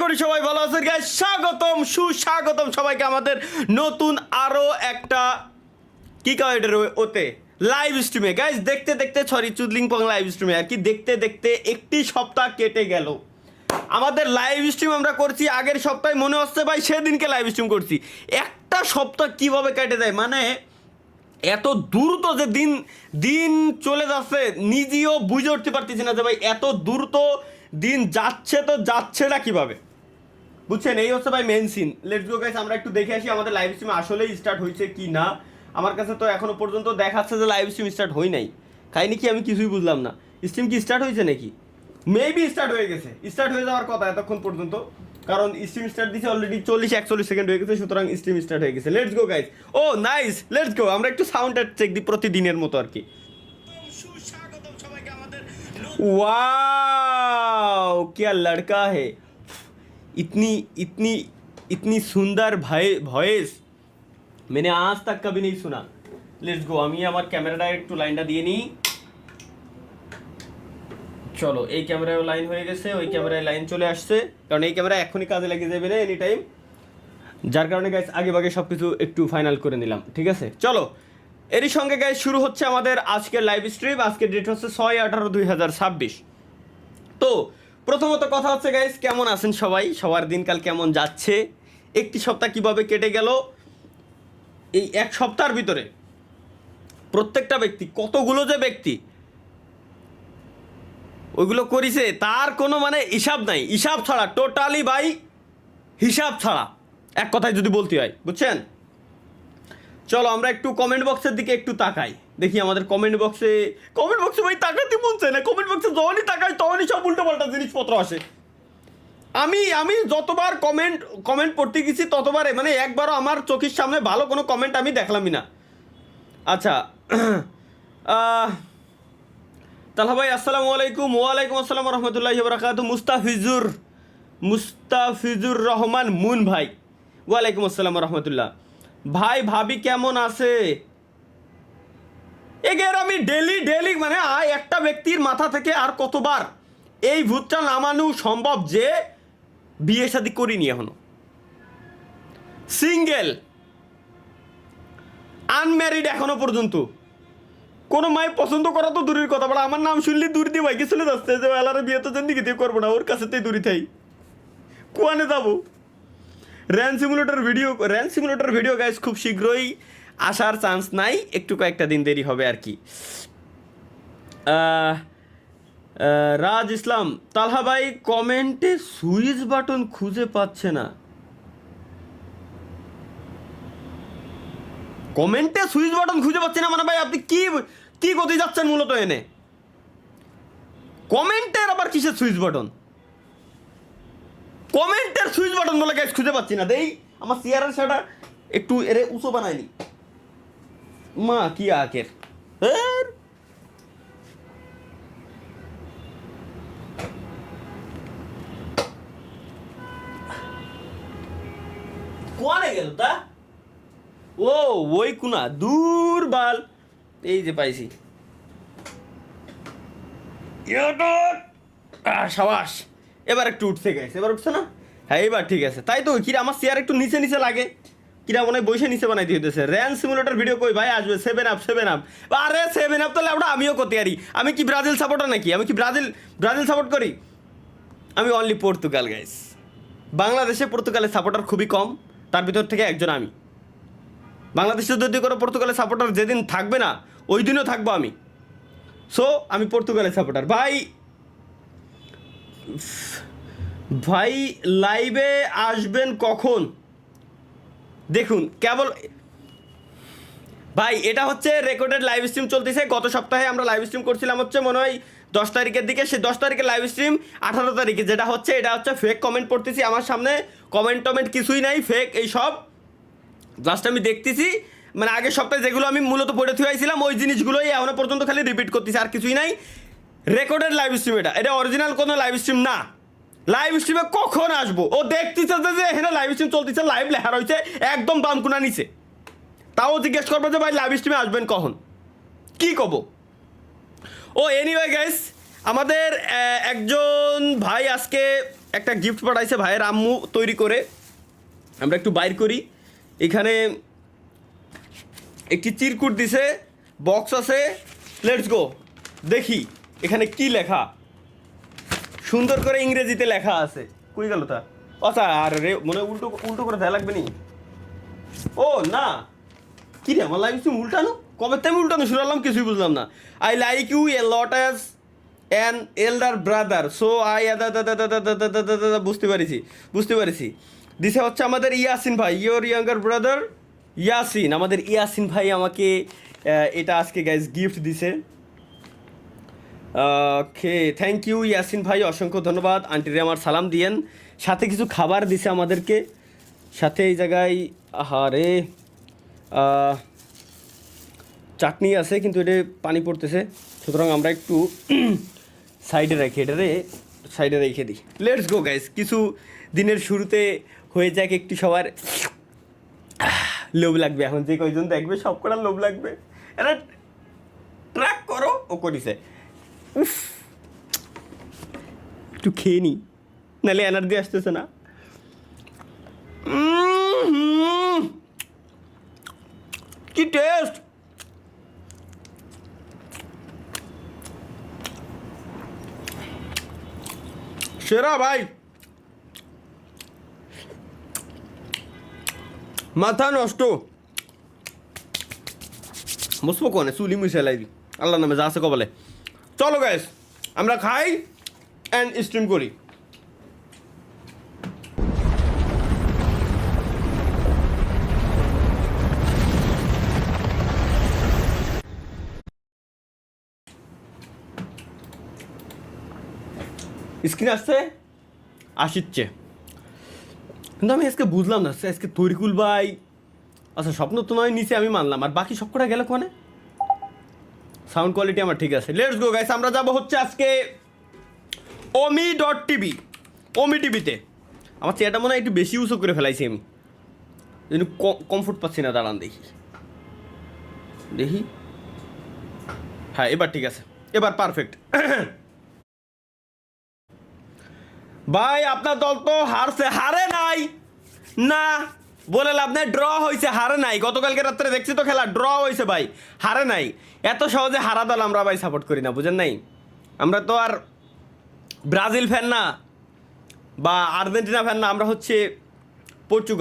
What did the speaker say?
করি সবাই ভালো আছেন গাইস। স্বাগতম সুস্বাগতম সবাইকে আমাদের নতুন আরো একটা কি কয় এটার ওতে লাইভ স্ট্রিমে গাইস। দেখতে দেখতে চুদলিং পং লাইভ স্ট্রিমে আর কি দেখতে দেখতে একটি সপ্তাহ কেটে গেল। আমাদের লাইভ স্ট্রিম আমরা করছি আগের সপ্তাহে, মনে হচ্ছে ভাই সেদিনকে লাইভ স্ট্রিম করছি। একটা সপ্তাহ কিভাবে কেটে যায়, মানে এত দ্রুত যে দিন দিন চলে যাচ্ছে নিজেও বুঝে উঠতে পারতেছি না যে ভাই এত দ্রুত দিন যাচ্ছে, তো যাচ্ছে না কিভাবে, বুঝছেন? এই হচ্ছে ভাই main scene. Let's go guys, আমরা একটু দেখে আসি আমাদের লাইভ স্ট্রিম আসলেই স্টার্ট হয়েছে কি না। আমার কাছে তো এখনো পর্যন্ত দেখাচ্ছে যে লাইভ স্ট্রিম স্টার্ট হয় নাই। খাইনি কি আমি কিছুই বুঝলাম না। স্ট্রিম কি স্টার্ট হয়েছে নাকি? মেবি স্টার্ট হয়ে গেছে, স্টার্ট হয়ে যাওয়ার কথা এতক্ষণ পর্যন্ত, কারণ স্ট্রিম স্টার্ট দিছে অলরেডি 40-41 সেকেন্ড হয়ে গেছে, সুতরাং স্ট্রিম স্টার্ট হয়ে গেছে। Let's go guys. Oh nice, let's go. আমরা একটু সাউন্ড চেক দিই প্রতিদিনের মতো আর কি। वाओ क्या लड़का है, इतनी इतनी इतनी सुंदर ভয়েস मैंने आज तक कभी नहीं सुना। Let's go. আমি আমার ক্যামেরাটা একটু লাইনটা দিয়ে নিই। চলো, এই ক্যামেরায় লাইন হয়ে গেছে, ওই ক্যামেরায় লাইন চলে আসছে, কারণ এই ক্যামেরা এখনই কাজে লেগে যাবে না এনি টাইম, যার কারণে গাইস আগে ভাগে সব কিছু একটু ফাইনাল করে নিলাম। ঠিক আছে, চলো। এরই সঙ্গে গাইস শুরু হচ্ছে আমাদের আজকের লাইভ স্ট্রিম। আজকের ডেট হচ্ছে 6/18/2026। তো প্রথমত কথা হচ্ছে গাইস, কেমন আছেন সবাই? সবার দিনকাল কেমন যাচ্ছে? একটি সপ্তাহ কিভাবে কেটে গেল? এই এক সপ্তাহের ভিতরে প্রত্যেকটা ব্যক্তি, কতগুলো যে ব্যক্তি ওইগুলো করিছে তার কোনো মানে হিসাব নাই। হিসাব ছাড়া, টোটালি ভাই হিসাব ছাড়া, এক কথায় যদি বলতে হয়, বুঝছেন? চলো আমরা একটু কমেন্ট বক্সের দিকে একটু তাকাই, দেখি আমাদের কমেন্ট বক্সে ভাই তাকাতে মন চায় না। কমেন্ট বক্সে যখনই তাকাই তখনই সব উল্টোপাল্টা জিনিসপত্র আসে। আমি যতবার কমেন্ট পড়তে গেছি ততবারে মানে একবারও আমার চোখের সামনে ভালো কোনো কমেন্ট আমি দেখলামই না। আচ্ছা, তাহলে ভাই আসসালামু আলাইকুম। ওয়ালাইকুম আসসালাম রহমতুল্লাহি বারাকাতু। মুস্তাফিজুর রহমান মুন ভাই, ওয়ালাইকুম আসসালাম রহমতুল্লাহ। ভাই ভাবি কেমন আছে? এগের আমি ডেলি মানে একটা ব্যক্তির মাথা থেকে আর কতবার এই ভূতটা নামানো সম্ভব যে বিয়ে শাদী করিনি এখনো, সিঙ্গেল আনম্যারিড এখনো পর্যন্ত। কোনো মায় পছন্দ করা তো দূরের কথা, বলে আমার নাম শুনলে দূর দিয়ে বাইকে চলে যাচ্ছে যে এলার বিয়ে তো জিন্দিগি দিয়ে করবো না, ওর কাছে তো দূরে থাই, কোয়ানে যাবো। র্যান সিমুলেটর ভিডিও গাইস খুব শীঘ্রই আসার চান্স নাই, একটু কয়েকটা দিন দেরি হবে আর কি। রাজ ইসলাম, তালহা ভাই কমেন্টে সুইচ বাটন খুঁজে পাচ্ছে না। কমেন্টে সুইচ বাটন খুঁজে পাচ্ছি না মানে ভাই আপনি কি করতে যাচ্ছেন মূলত এনে? কমেন্টের আবার কিসের সুইচ বাটন? কমেন্টের সুইচ বাটন বলে গাইস খুঁজে পাচ্ছি না। দেই আমার চেয়ারের সেটা একটু এরে উঁচু বানায়নি মা, কি আকের কোয়ানে গেল তা? ও ওই কুনা দূর বাল, এই যে পাইছি। সাবাস, এবার একটু উঠছে গেছে, এবার উঠছে না? হ্যাঁ এবার ঠিক আছে। তাই তো কিরা আমার চেয়ার একটু নিচে লাগে, কিরা মনে হয় বসে নিচে বানাই দিতেছে। র্যান সিমুলেটর ভিডিও কই ভাই আসবে? 7 আপ। আরে 7 আপ তাহলে আমরা আমিও করতে পারি। আমি কি ব্রাজিল সাপোর্টার নাকি? আমি কি ব্রাজিল সাপোর্ট করি? আমি অনলি পর্তুগাল গাইস। বাংলাদেশে পর্তুগালের সাপোর্টার খুবই কম, তার ভিতর থেকে একজন আমি। বাংলাদেশে যদি কোনো পর্তুগালের সাপোর্টার যেদিন থাকবে না ওই দিনও থাকবো আমি। সো আমি পর্তুগালের সাপোর্টার। ভাই লাইভে আসবেন কখন? দেখুন কেবল ভাই এটা হচ্ছে রেকর্ডেড লাইভ স্ট্রিম চলতেছে। গত সপ্তাহে আমরা লাইভ স্ট্রিম করছিলাম হচ্ছে মনে হয় 10 তারিখের দিকে। সেই 10 তারিখের লাইভ স্ট্রিম 18 তারিখে যেটা হচ্ছে, এটা হচ্ছে ফেক কমেন্ট পড়তেছি আমার সামনে। কমেন্ট কিছুই নাই, ফেক এই সব। জাস্ট আমি দেখতেছি মানে আগের সপ্তাহে যেগুলো আমি মূলত পড়ে থুয়াইছিলাম ওই জিনিসগুলোই এখনো পর্যন্ত খালি রিপিট করতেছি, আর কিছুই নাই। রেকর্ডেড লাইভ স্ট্রিম, এটা অরিজিনাল কোনো লাইভ স্ট্রিম না। লাইভ স্ট্রিমে কখন আসবো ও দেখতেছে যে এখানে লাইভ স্ট্রিম চলতেছে, লাইভ লেখা রয়েছে একদম বামকুনা নিচে, তাও জিজ্ঞেস করবো যে ভাই লাইভ স্ট্রিমে আসবেন কখন, কি কব? ও এনিওয়ে গাইস, আমাদের একজন ভাই আজকে একটা গিফট পাঠাইছে ভাইয়ের আম্মু তৈরি করে, আমরা একটু বাইর করি। এখানে একটি চিরকুট দিছে, বক্স আছে, লেটস গো দেখি এখানে কি লেখা। সুন্দর করে ইংরেজিতে লেখা আছে, কই গেল তা? আচ্ছা আর রে মনে হয় উল্টো উল্টো করে দেয়া লাগবে নি। ও না, কি রে আমার লাইফ তুমি উল্টানো, কবে থেকে উল্টানো শুরু করলাম কিছুই বুঝলাম না। I like you a lot as an elder brother, so I বুঝতে পেরেছি। দিছে হচ্ছে আমাদের ইয়াসিন ভাই, ইয়োর ইয়াঙ্গার ব্রাদার ইয়াসিন। আমাদের ইয়াসিন ভাই আমাকে এটা আজকে গাইজ গিফট দিছে। ওকে, থ্যাংক ইউ ইয়াসিন ভাই, অসংখ্য ধন্যবাদ। আন্টিরে আমার সালাম দিয়েন। সাথে কিছু খাবার দিছে আমাদেরকে, সাথে এই জায়গায় আহারে চাটনি আছে, কিন্তু এটা পানি পড়তেছে, সুতরাং আমরা একটু সাইডে রাখি, এটারে সাইডে রেখে দিই। লেটস গো গাইস, কিছু দিনের শুরুতে হয়ে যাক একটু সবার লোভ লাগবে। এখন যে কয়জন দেখবে সব কটার লোভ লাগবে। এটা ট্র্যাক করো, ও করিছে। উফ, একটু খেয়ে নি, নাহলে এনার্জি আসতেছে না। কি টেস্ট! সেরা ভাই, মাথা নষ্ট। মুসবো কোনে চুলি মুছে লাইবি, আল্লাহ নামে যা আছে কবলে। চলো গাইস, আমরা খাই অ্যান্ড স্ট্রিম করি। স্ক্রিন আসছে, আসিচ্ছে, কিন্তু আমি আজকে বুঝলাম না আজকে তরিকুল ভাই, আচ্ছা স্বপ্ন তো নয় নিচে আমি মানলাম, আর বাকি সব কটা গেল কোনে? সাউন্ড কোয়ালিটি আমার ঠিক আছে। লেটস গো গাইস, আমরা যাব হচ্ছে আজকে omi.tv, ওমি টিভিতে। আমার চেয়ারটা মনে হয় একটু বেশি উঁচু করে ফেলাইছি আমি, যেন কমফোর্ট পাচ্ছি না। দাঁড়ান দেখি দেখি, হ্যাঁ এবার ঠিক আছে, এবার পারফেক্ট। ভাই আপনার দল তো হারছে, হারে নাই না বলে লাভ নাই, ড্র হয়েছে, হারে নাই। গতকালকে রাত্রে দেখছি তো খেলা, ড্র হয়েছে ভাই, হারে নাই। এত সহজে হারা দল আমরা ভাই সাপোর্ট করি না, বুঝেন নাই? আমরা তো আর ব্রাজিল ফ্যান না বা আর্জেন্টিনা ফ্যান না, আমরা হচ্ছে পর্তুগাল।